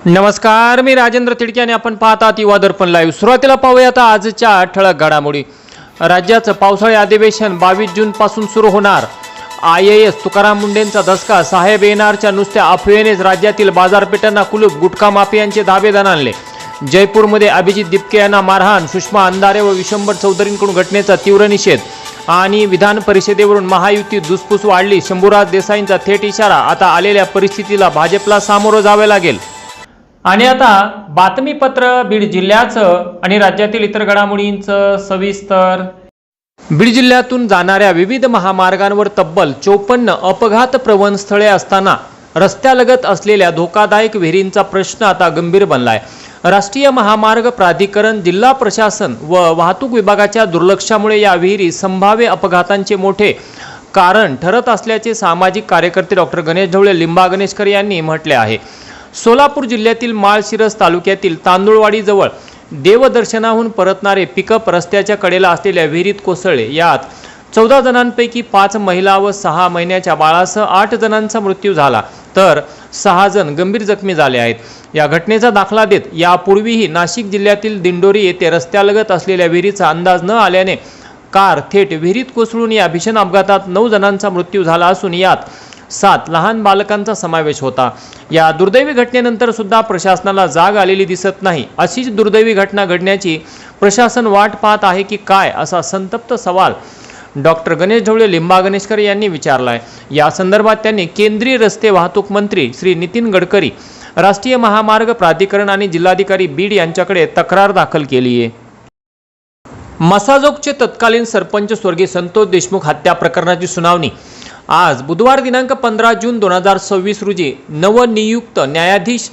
नमस्कार, मी राजेंद्र तिडके आणि आपण पाहतात युवा दर्पण लाईव्ह। सुरुवातीला पाहूया आता आजच्या ठळक घडामोडी। राज्याचं पावसाळी अधिवेशन 22 जून पासून सुरू होणार। IAS तुकाराम मुंडेंचा धसका, साहेब येणारच्या नुसत्या अफवेनेच राज्यातील बाजारपेठांना कुलूप, गुटखा माफियांचे धाबे दणाणले। जयपूरमध्ये अभिजित दिपके यांना मारहाण, सुषमा अंधारे व विशंबर चौधरींकडून घटनेचा तीव्र निषेध। आणि विधान परिषदेवरून महायुती धुसफूस वाढली, शंभूराज देसाईंचा थेट इशारा। आता आलेल्या परिस्थितीला भाजपला सामोरं जावे लागेल। आणि आता बातमीपत्र बीड जिल्ह्याचं आणि राज्यातील इतर घडामोडींचं सविस्तर। बीड जिल्ह्यातून जाणाऱ्या विविध महामार्गांवर तब्बल 54 अपघात प्रवण स्थळे असताना रस्त्यालगत असलेल्या धोकादायक विहिरींचा प्रश्न आता गंभीर बनलाय। राष्ट्रीय महामार्ग प्राधिकरण, जिल्हा प्रशासन व वाहतूक विभागाच्या दुर्लक्षामुळे या विहिरी संभाव्य अपघातांचे मोठे कारण ठरत असल्याचे सामाजिक कार्यकर्ते डॉक्टर गणेश ढवळे लिंबा गणेशकर यांनी म्हटले आहे। सोलापूर जिल्ह्यातील माळशिरस तालुक्यातील तांदुळवाडी जवळ देवदर्शनाहून परतणारे पिकअप रस्त्याच्या कडेला असलेल्या विहिरीत कोसळले। यात 14 जणांपैकी 5 महिला व 6 महिन्याच्या बाळासह 8 जणांचा मृत्यू झाला, तर 6 जण गंभीर जखमी झाले आहेत। या घटनेचा दाखला देत यापूर्वीही नाशिक जिल्ह्यातील दिंडोरी येथे रस्त्यालगत असलेल्या विहिरीचा अंदाज न आल्याने कार थेट विहिरीत कोसळून या भीषण अपघातात 9 जणांचा मृत्यू झाला असून यात 7 लहान बालकांचा समावेश होता। या दुर्दैवी घटनेनंतर सुद्धा प्रशासनाला जाग आलेली दिसत नाही। अशीच दुर्दैवी घटना घडण्याची प्रशासन वाट पाहत आहे की काय, असा संतप्त सवाल डॉक्टर गणेश ढवळे लिंबा गणेशकर यांनी विचारलाय। या संदर्भात त्यांनी केंद्रीय रस्ते वाहतूक मंत्री श्री नितीन गडकरी, राष्ट्रीय महामार्ग प्राधिकरण आणि जिल्हाधिकारी बीड यांच्याकडे तक्रार दाखल केली आहे। मसाजोगचे तत्कालीन सरपंच स्वर्गीय संतोष देशमुख हत्या प्रकरणाची सुनावणी आज बुधवार दिनांक 15 जून 2026 रोजी नवनियुक्त न्यायाधीश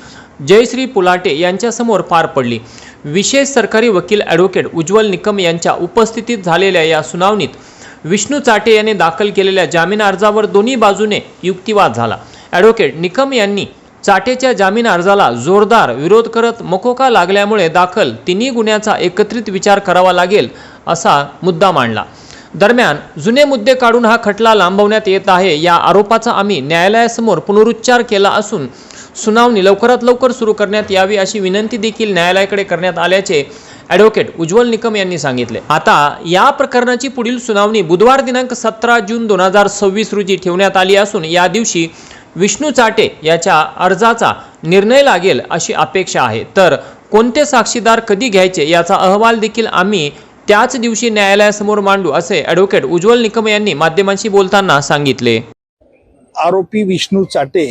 जयश्री पुलाटे यांच्यासमोर पार पडली। विशेष सरकारी वकील ॲडव्होकेट उज्ज्वल निकम यांच्या उपस्थितीत झालेल्या या सुनावणीत विष्णू चाटे यांनी दाखल केलेल्या जामीन अर्जावर दोन्ही बाजूने युक्तिवाद झाला। ॲडव्होकेट निकम यांनी चाटेच्या जामीन अर्जाला जोरदार विरोध करत मकोका लागल्यामुळे दाखल तिन्ही गुन्ह्याचा एकत्रित विचार करावा लागेल असा मुद्दा मांडला। दरम्यान जुने मुद्दे काढून हा खटला लांबवण्यात येत आहे, या आरोपाचा आम्ही न्यायालयासमोर पुनरुच्चार केला असून सुनावणी लवकरात लवकर सुरू करण्यात यावी अशी विनंती देखील न्यायालयाकडे करण्यात आल्याचे ॲडव्होकेट उज्ज्वल निकम यांनी सांगितले। आता या प्रकरणाची पुढील सुनावणी बुधवार दिनांक 17 जून 2026 रोजी ठेवण्यात आली असून या दिवशी विष्णू चाटे याच्या अर्जाचा निर्णय लागेल अशी अपेक्षा आहे। तर कोणते साक्षीदार कधी घ्यायचे याचा अहवाल देखील आम्ही त्याच दिवशी न्यायालयासमोर मांडू असे ॲडव्होकेट उज्ज्वल निकम यांनी माध्यमांशी बोलताना सांगितले। आरोपी विष्णू चाटे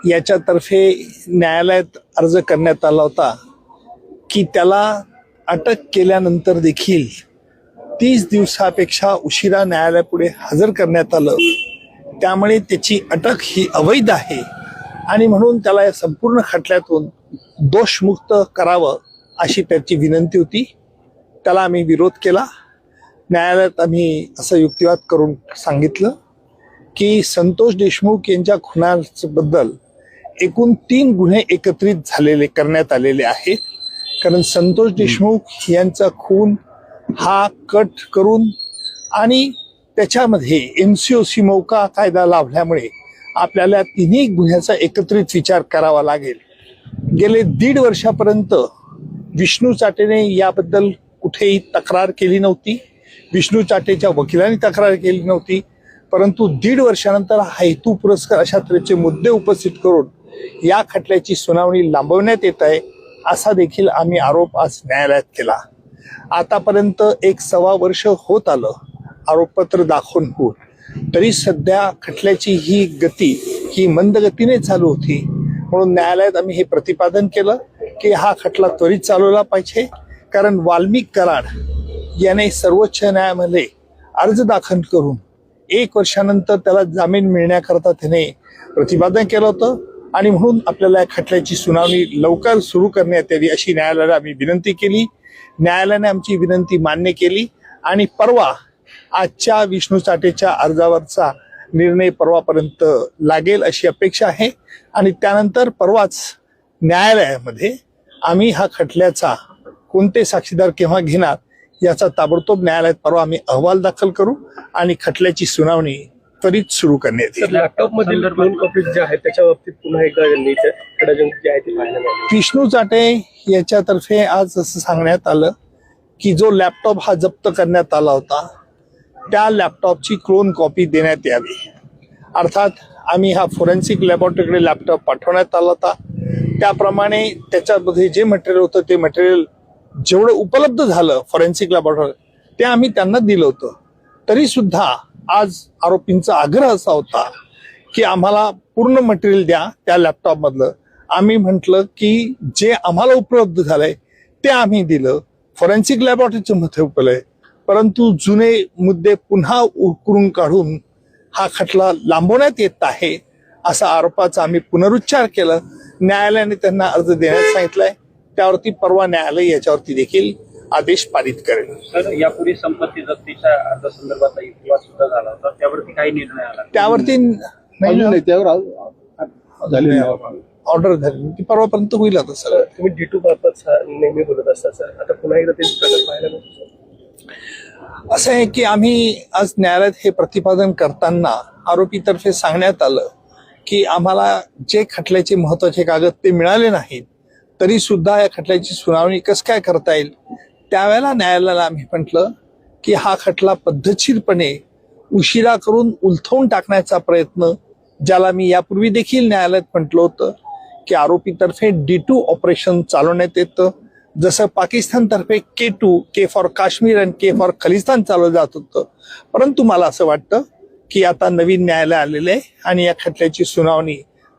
याच्यातर्फे न्यायालयात अर्ज करण्यात आला होता की त्याला अटक केल्यानंतर देखील 30 दिवसापेक्षा उशिरा न्यायालयापुढे हजर करण्यात आलं, त्यामुळे त्याची अटक ही अवैध आहे आणि म्हणून त्याला या संपूर्ण खटल्यातून दोषमुक्त करावं अशी त्याची विनंती होती। त्याला आम्ही विरोध केला। न्यायालयात आम्ही असं युक्तिवाद करून सांगितलं की संतोष देशमुख यांच्या खुनाबद्दल एकूण 3 गुन्हे एकत्रित करण्यात आलेले आहेत। कारण संतोष देशमुख यांचा खून हा कट करून आणि त्याच्यामध्ये MCOC मौका कायदा लाभल्यामुळे आपल्याला तिन्ही गुन्ह्याचा एकत्रित विचार करावा लागेल। गेले 1.5 वर्षापर्यंत विष्णू चाटेने याबद्दल कुठेही तक्रार केली नव्हती, विष्णू चाटेच्या वकिलांनी तक्रार केली नव्हती, परंतु 1.5 वर्षानंतर हेतू पुरस्कार अशा तऱ्हेचे मुद्दे उपस्थित करून या खटल्याची सुनावणी लांबवण्यात येत आहे असा देखील आम्ही आरोप आज न्यायालयात केला। आतापर्यंत 1.25 वर्ष होत आलं आरोपपत्र दाखवून होऊन, तरी सध्या खटल्याची ही गती ही मंद गतीने चालू होती। म्हणून न्यायालयात आम्ही हे प्रतिपादन केलं की हा खटला त्वरित चालवला पाहिजे, कारण वाल्मिक कराड याने सर्वोच्च न्यायालयामध्ये अर्ज दाखल करून 1 वर्षानंतर त्याला जामीन मिळण्याकरता त्याने प्रतिपादन केलं होतं आणि म्हणून आपल्याला या खटल्याची सुनावणी लवकर सुरू करण्यात यावी अशी न्यायालयाला आम्ही विनंती केली। न्यायालयाने आमची विनंती मान्य केली आणि परवा आजच्या विष्णू चाटेच्या अर्जावरचा निर्णय परवापर्यंत लागेल अशी अपेक्षा आहे आणि त्यानंतर परवाच न्यायालयामध्ये आम्ही हा खटल्याचा कोणते साक्षीदार केव्हा घेणार याचा ताबडतोब न्यायालयात परवा आम्ही अहवाल दाखल करू आणि खटल्याची सुनावणी त्वरित सुरू करण्यात येईल. लॅपटॉप मधील दोन कॉपीज ज्या आहेत त्याच्या बाबतीत पुन्हा एकदा त्यांनी इथे खडजंग जे आहे ते पाहायला मिळालं. विष्णू चाटे याच्यातर्फे आज असं सांगण्यात आलं की जो लॅपटॉप हा जप्त करण्यात आला होता त्या लॅपटॉपची क्लोन कॉपी देण्यात यावी. अर्थात आम्ही हा फोरेन्सिक लॅबोरेटरीकडे लॅपटॉप पाठवण्यात आला होता. त्याप्रमाणे त्याच्यामध्ये जे मटेरियल होतं ते मटेरियल जेवढं उपलब्ध झालं फॉरेन्सिक लॅबोरेटरी ते आम्ही त्यांना दिलं होतं. तरी सुद्धा आज आरोपींचा आग्रह असा होता की आम्हाला पूर्ण मटेरियल द्या त्या लॅपटॉप मधलं. आम्ही म्हटलं की जे आम्हाला उपलब्ध झालंय ते आम्ही दिलं, फॉरेन्सिक लॅबोरेटरीचं मध्ये उपलब्ध आहे, परंतु जुने मुद्दे पुन्हा उकरून काढून हा खटला लांबवण्यात येत आहे असा आरोपाचा आम्ही पुनरुच्चार केला. न्यायालयाने त्यांना अर्ज देण्यास सांगितलाय. त्यावरती परवा न्यायालय याच्यावरती देखील आदेश पारित करेल. सर, यापूर्वी संपत्ती जप्तीच्या अर्जासंदर्भात विवाद सुद्धा झाला होता, त्यावरती काही निर्णय आला? त्यावरती ऑर्डर झाली ती परवापर्यंत होईल. आता सर तुम्ही D2 बाबत नेहमी बोलत असता सर, आता पुन्हा एकदा तेच प्रकार पाहायला मिळतो. असं आहे की आम्ही आज न्यायालयात हे प्रतिपादन करताना आरोपीतर्फे सांगण्यात आलं की आम्हाला जे खटल्याचे महत्वाचे कागद ते मिळाले नाहीत तरी सुद्धा या खटल्याची सुनावणी कसं काय करता येईल. त्यावेळेला न्यायालयाला आम्ही म्हटलं की हा खटला पद्धतशीरपणे उशिरा करून उलथवून टाकण्याचा प्रयत्न, ज्याला मी यापूर्वी देखील न्यायालयात म्हटलं होतं की आरोपीतर्फे D2 ऑपरेशन चालवण्यात येतं. जसं पाकिस्तानतर्फे K2 के फॉर काश्मीर आणि K फॉर खलिस्तान चालवलं जात होतं. परंतु मला असं वाटतं की आता नवीन न्यायालय आलेलं आहे आणि या खटल्याची सुनावणी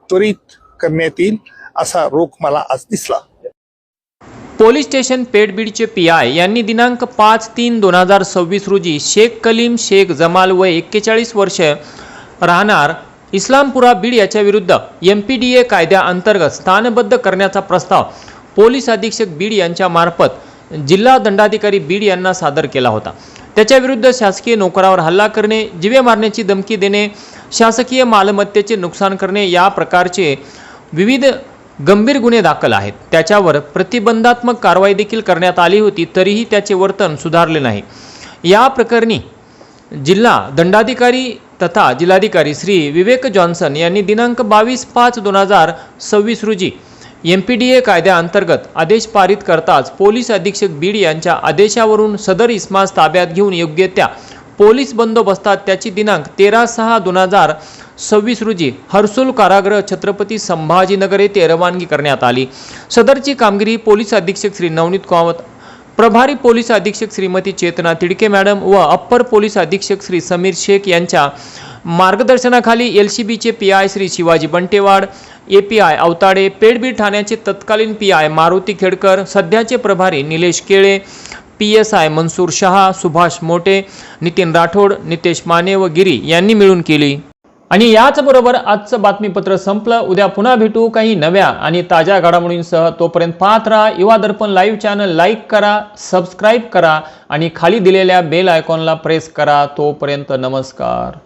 त्वरित करण्यात येईल असा रोख मला आज दिसला. पोलीस स्टेशन पेठबीडचे PI यांनी दिनांक 5/3/2026 रोजी शेख कलीम शेख जमाल वय 41 वर्ष राहणार इस्लामपुरा बीड याच्या विरुद्ध MPDA कायद्याअंतर्गत स्थानबद्ध करण्याचा प्रस्ताव पोलीस अधीक्षक बीड यांच्या मार्फत जिल्हा दंडाधिकारी बीड यांना सादर केला होता. त्याच्या विरुद्ध शासकीय नोकरावर हल्ला करणे, जीवे मारण्याची धमकी देणे, शासकीय मालमत्तेचे नुकसान करणे या प्रकारचे विविध गंभीर गुन्हे दाखल आहेत. त्याच्यावर प्रतिबंधात्मक कारवाई देखील करण्यात आली होती, तरीही त्याचे वर्तन सुधारले नाही. या प्रकरणी जिल्हा दंडाधिकारी तथा जिल्हाधिकारी श्री विवेक जॉन्सन यांनी दिनांक 22/5/2026 रोजी MPDA कायद्याअंतर्गत आदेश पारित करताच पोलीस अधीक्षक बीड यांच्या आदेशावरून सदर इस्मास ताब्यात घेऊन योग्य त्या पोलीस बंदोबस्तात त्याची दिनांक 13/6/2026 रोजी हर्सुल कारागृह छत्रपती संभाजीनगर येथे रवानगी करण्यात आली. सदरची कामगिरी पोलीस अधीक्षक श्री नवनीत कामत, प्रभारी पोलीस अधीक्षक श्रीमती चेतना तिडके मॅडम व अप्पर पोलीस अधीक्षक श्री समीर शेख यांच्या मार्गदर्शनाखाली LCBचे PI श्री शिवाजी बंटेवाड, API अवताडे, पेठबीड ठाण्याचे तत्कालीन PI मारुती खेडकर, सध्याचे प्रभारी निलेश केळे, PSI मनसूर शहा, सुभाष मोटे, नितीन राठोड, नितेश माने व गिरी यांनी मिळून केली. आणि याचबरोबर आजचं बातमीपत्र संपलं. उद्या पुन्हा भेटू काही नव्या आणि ताज्या घडामोडींसह. तोपर्यंत पाहत राहा युवा दर्पण लाईव्ह चॅनल. लाईक करा, सबस्क्राईब करा आणि खाली दिलेल्या बेल आयकॉनला प्रेस करा. तोपर्यंत नमस्कार.